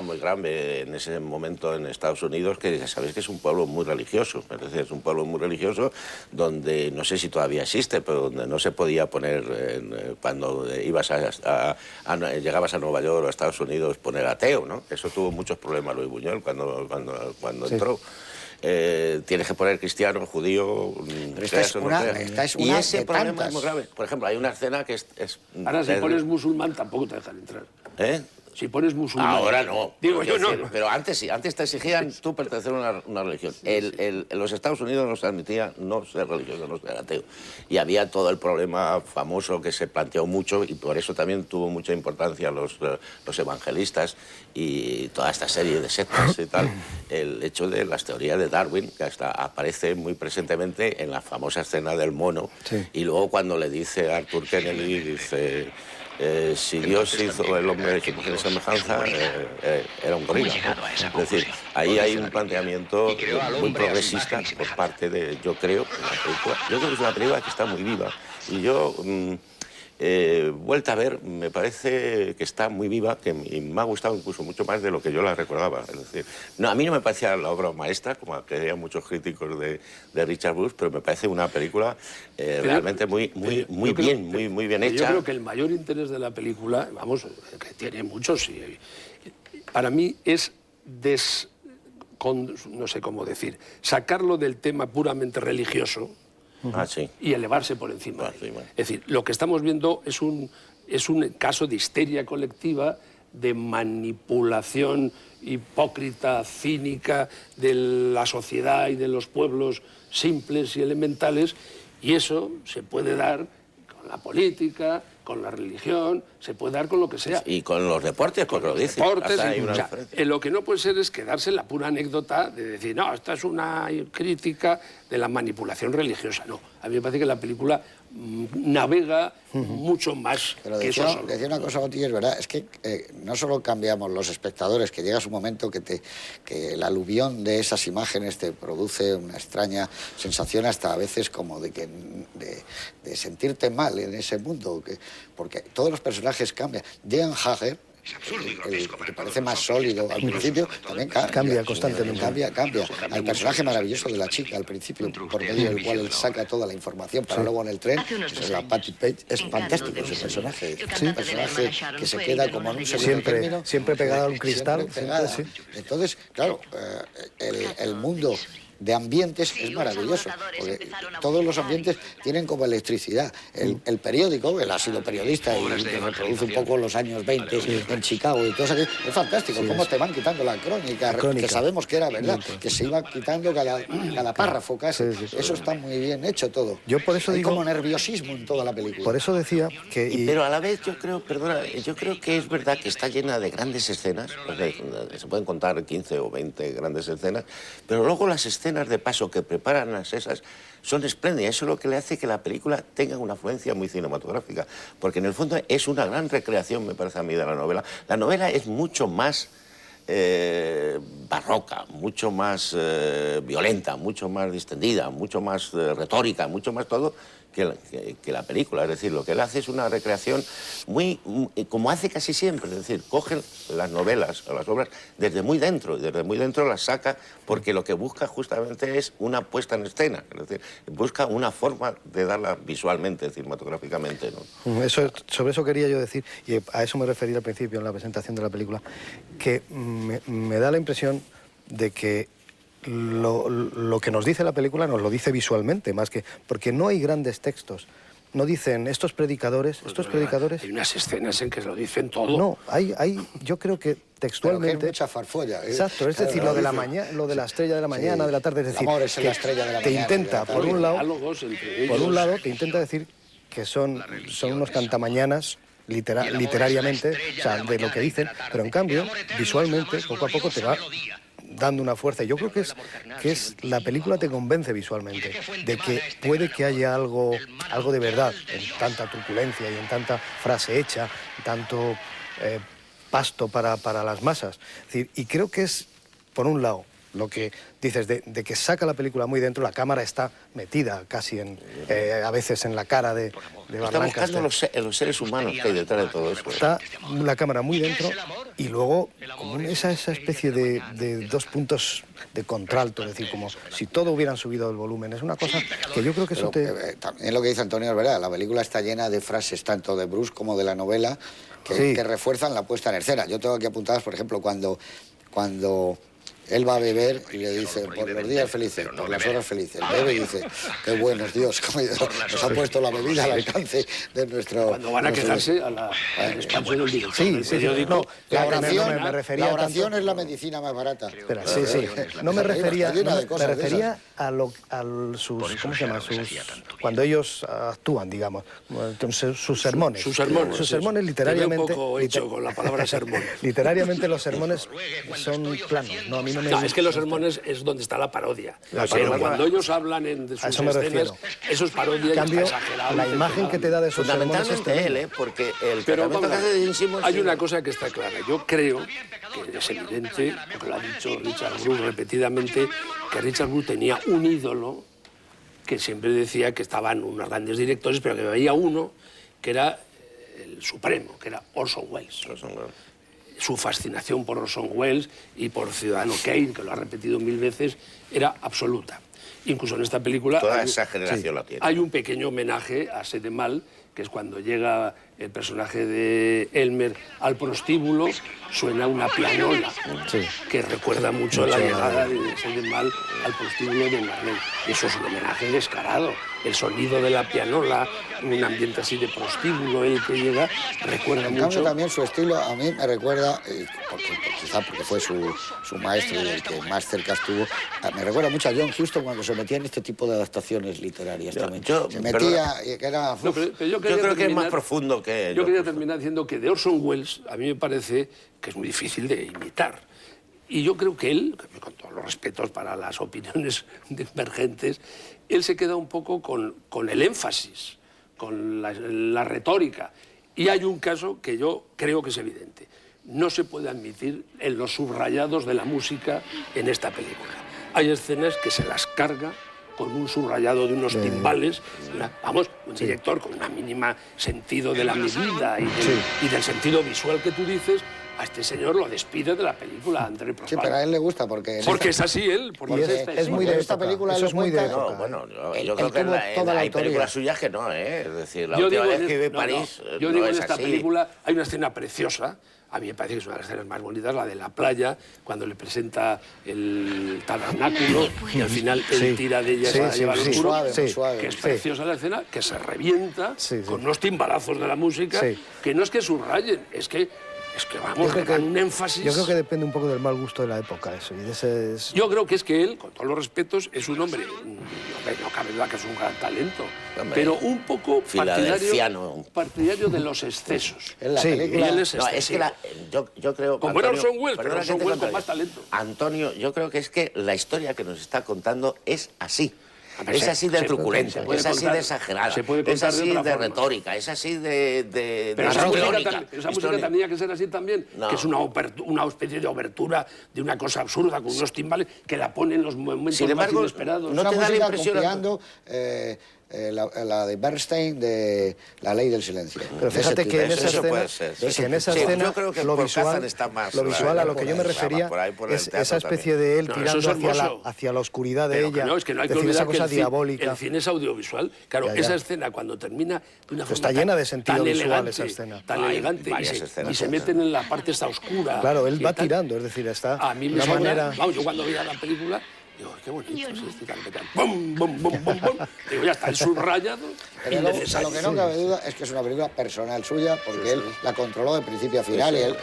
Muy grande en ese momento en Estados Unidos, que ya sabéis que es un pueblo muy religioso, es decir, es un pueblo muy religioso donde, no sé si todavía existe, pero donde no se podía poner, cuando llegabas a Nueva York o a Estados Unidos, poner ateo, ¿no? Eso tuvo muchos problemas Luis Buñuel cuando Sí. entró. Tienes que poner cristiano, judío, Pero esta es una y ese de problema tantas. es muy grave. Por ejemplo, hay una escena que es Ahora, si pones musulmán, tampoco te dejan entrar. ¿Eh? Si pones musulmán... Ahora no. Digo yo, Quiero no. decir, pero antes sí, antes te exigían tú pertenecer a una religión. Los Estados Unidos nos admitía no ser religioso, no ser ateo. Y había todo el problema famoso que se planteó mucho, y por eso también tuvo mucha importancia los evangelistas y toda esta serie de sectas y tal, el hecho de las teorías de Darwin, que hasta aparece muy presentemente en la famosa escena del mono. Sí. Y luego cuando le dice a Arthur Kennedy, dice... si Dios hizo el hombre de su mujer semejanza, era un gorila, ¿no? Es decir, ahí hay un planteamiento muy progresista por parte de, yo creo que es una película que está muy viva. Y yo, vuelta a ver, me parece que está muy viva, y me ha gustado incluso mucho más de lo que yo la recordaba. Es decir, no, a mí no me parecía la obra maestra, como creían muchos críticos de Richard Bruce, pero me parece una película realmente muy bien hecha. Yo creo que el mayor interés de la película, vamos, que tiene muchos, para mí es no sé cómo decir, sacarlo del tema puramente religioso. Sí. Y elevarse por encima. Sí, bueno. Es decir, lo que estamos viendo es un caso de histeria colectiva, de manipulación hipócrita, cínica de la sociedad y de los pueblos simples y elementales, y eso se puede dar con la política, con la religión, se puede dar con lo que sea. Y con los deportes, pues lo dice. Lo que no puede ser es quedarse en la pura anécdota de decir, no, esta es una crítica de la manipulación religiosa. No, a mí me parece que la película navega mucho más. Pero que decía, eso solo. decía una cosa contigo, es verdad, es que no solo cambiamos los espectadores, que llega un momento que el aluvión de esas imágenes te produce una extraña sensación hasta a veces como de sentirte mal en ese mundo, porque todos los personajes cambian. Dean Hager, el que parece más sólido al principio, también Cambia constantemente. Cambia. Al personaje maravilloso de la chica al principio, por medio del cual él saca toda la información para luego en el tren, pues la Patty Page, es fantástico ese personaje. Sí. Un personaje que se queda como en un segundo término. Siempre pegado a un cristal. Sí. Entonces, claro, el mundo de ambientes es maravilloso, porque todos los ambientes tienen como electricidad. El periódico, él ha sido periodista y que reproduce un poco los años 20 en Chicago y todo eso, es fantástico, cómo te van quitando la crónica, que sabemos que era verdad, que se iba quitando cada párrafo casi. Eso está muy bien hecho todo. Yo por eso digo... Hay como nerviosismo en toda la película. Por eso decía que... Pero a la vez yo creo, perdona, yo creo que es verdad que está llena de grandes escenas, se pueden contar 15 o 20 grandes escenas, pero luego las escenas de paso que preparan las esas son espléndidas. Eso es lo que le hace que la película tenga una afluencia muy cinematográfica, porque en el fondo es una gran recreación, me parece a mí, de la novela. La novela es mucho más barroca, mucho más violenta, mucho más distendida, mucho más retórica, mucho más todo que la película. Es decir, lo que él hace es una recreación muy como hace casi siempre. Es decir, coge las novelas o las obras desde muy dentro, y desde muy dentro las saca, porque lo que busca justamente es una puesta en escena. Es decir, busca una forma de darla visualmente, cinematográficamente, ¿no? Sobre eso quería yo decir, y a eso me referí al principio en la presentación de la película, que me da la impresión de que lo que nos dice la película nos lo dice visualmente, más que... Porque no hay grandes textos. No dicen, estos predicadores... Hay unas escenas en que lo dicen todo. No, yo creo que textualmente... Pero que es mucha farfolla. Exacto, es decir, lo de la mañana, lo de la estrella de la mañana, de la tarde, es decir... El amor es la estrella de la mañana. Te intenta, por un lado, te intenta decir que son unos cantamañanas, literariamente, o sea, de lo que dicen, pero en cambio, visualmente, poco a poco te va dando una fuerza. Yo creo que la película te convence visualmente de que puede que haya algo de verdad en tanta turbulencia y en tanta frase hecha, tanto pasto para las masas. Es decir, y creo que es, por un lado, lo que dices de que saca la película muy dentro, la cámara está metida casi a veces en la cara de Burt Está Lancaster. buscando los seres humanos que hay detrás de todo eso. Está la cámara muy dentro y luego como esa especie de dos puntos de contralto, es decir, como si todo hubieran subido el volumen. Es una cosa que yo creo que eso también lo que dice Antonio es verdad, la película está llena de frases tanto de Bruce como de la novela que refuerzan la puesta en escena. Yo tengo aquí apuntadas, por ejemplo, cuando él va a beber y le dice, por los días felices, por las horas felices. Bebe y dice, qué buenos, Dios, nos ha puesto la bebida al alcance de nuestro... Cuando van a quejarse al despacho del director del Sí, periódico. no, la oración es la medicina más barata. Espera, sí. No me refería, me refería a sus, ¿cómo se llama? Cuando ellos actúan, digamos, sus sermones. Sus sermones. Sus sermones literariamente... Un poco hecho con la palabra sermón. Literariamente los sermones son planos, ¿no? A mí no me gusta. Es que los sermones es donde está la parodia. La Pero parodia. cuando ellos hablan de sus escenas, eso es parodia En cambio, y está exagerado. la imagen que te da de esos sermones es Fundamentalmente él, porque el Pero tratamiento que hace de Gene Simmons... hay una cosa que está clara. Yo creo que es evidente, porque lo ha dicho Richard Bruce repetidamente, que Richard Bruce tenía un ídolo que siempre decía que estaban unos grandes directores, pero que había uno que era el supremo, que era Orson Welles. Su fascinación por Orson Welles y por Ciudadano Kane, que lo ha repetido 1000 veces, era absoluta. Incluso en esta película... Toda esa generación la tiene. Hay un pequeño homenaje a Sedemal, que es cuando llega el personaje de Elmer al prostíbulo, suena una pianola, que recuerda mucho la llegada de Sedemal al prostíbulo de Marley. Y eso es un homenaje descarado. El sonido de la pianola, un ambiente así de prostíbulo, el que llega, recuerda mucho... En cambio, también su estilo a mí me recuerda, quizá porque fue su maestro y el que más cerca estuvo, me recuerda mucho a John Huston cuando se metía en este tipo de adaptaciones literarias también. Se metía, que era... No, pero yo creo que es más profundo que... Yo quería terminar diciendo que de Orson Welles a mí me parece que es muy difícil de imitar. Y yo creo que él, con todos los respetos para las opiniones divergentes, él se queda un poco con el énfasis, con la retórica. Y hay un caso que yo creo que es evidente. No se puede admitir en los subrayados de la música en esta película. Hay escenas que se las carga con un subrayado de unos timbales, un director con una mínima sentido de la medida y del sentido visual que tú dices, a este señor lo despide de la película, André Prosper. Sí, pero a él le gusta porque... Porque es así él. Porque es muy de esta película. Eso es muy de época. No, bueno, yo creo que hay películas suyas que no, ¿eh? Es decir, la última vez que vi París yo digo, no en es esta así. película hay una escena preciosa. A mí me parece que es una de las escenas más bonitas, la de la playa, cuando le presenta el tabernáculo y al final él tira de ella y se la lleva al oscuro. Suave. Que es preciosa la escena, que se revienta con unos timbalazos de la música, que no es que subrayen, es que vamos, le dan un énfasis. Yo creo que depende un poco del mal gusto de la época, eso. Yo creo que es que él, con todos los respetos, es un hombre, no cabe duda que es un gran talento, pero un poco partidario de los excesos. En la película... Él es No, es que yo creo... Como era Orson Welles, pero Orson Welles con más talento. Antonio, yo creo que es que la historia que nos está contando es así. Es así de truculenta, es así de exagerada, es así de retórica, es así de pero esa música tenía que ser así también, que es una especie de obertura de una cosa absurda con unos timbales que la ponen en los momentos más inesperados. No te da la impresión... copiando la de Bernstein de La Ley del Silencio. Pero fíjate que en esa escena, yo creo que lo visual a lo que yo me refería es esa especie de él tirando hacia la oscuridad de ella. No, es que no hay que olvidar que el cine es audiovisual. Claro, esa escena cuando termina de una forma está llena de sentido visual esa escena. Tan elegante y se meten en la parte esta oscura. Claro, él va tirando, es decir, está a mí me manera... Vamos, yo cuando veía la película digo, qué bonito es este carpetán. ¡Bum, bum, bum, bum, bum! Digo, ya está el subrayado. Pero lo que no cabe duda es que es una película personal suya, porque él la controló de principio a final y él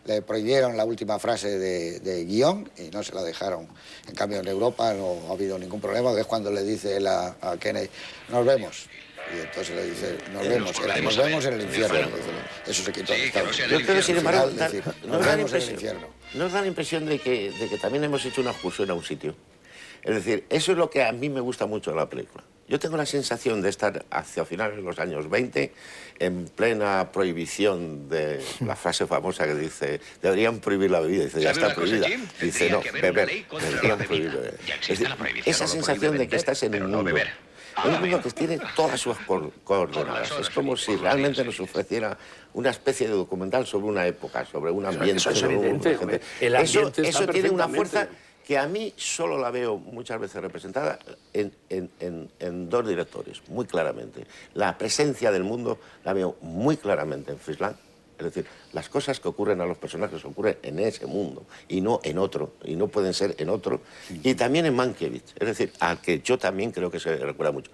le prohibieron la última frase de guión y no se la dejaron. En cambio, en Europa no ha habido ningún problema, que es cuando le dice él a Kennedy, nos vemos. Y entonces le dice, nos vemos en el infierno. Eso se quitó. Yo creo que, sin embargo, nos da la impresión de que también hemos hecho una excursión a un sitio. Es decir, eso es lo que a mí me gusta mucho de la película. Yo tengo la sensación de estar hacia finales de los años 20 en plena prohibición de la frase famosa que dice deberían prohibir la bebida. Dice, ya está prohibida. Dice, no, beber. Deberían prohibir beber. Es decir, esa sensación de que estás en un mundo... Un mundo que tiene todas sus coordenadas. Es como si realmente nos ofreciera una especie de documental sobre una época, sobre un ambiente, eso es sobre evidente, gente. el ambiente Eso está tiene una fuerza perfectamente. que a mí solo la veo muchas veces representada en dos directores, muy claramente. La presencia del mundo la veo muy claramente en Frisland. Es decir, las cosas que ocurren a los personajes ocurren en ese mundo y no en otro, y no pueden ser en otro. Y también en Mankiewicz, es decir, al que yo también creo que se recuerda mucho.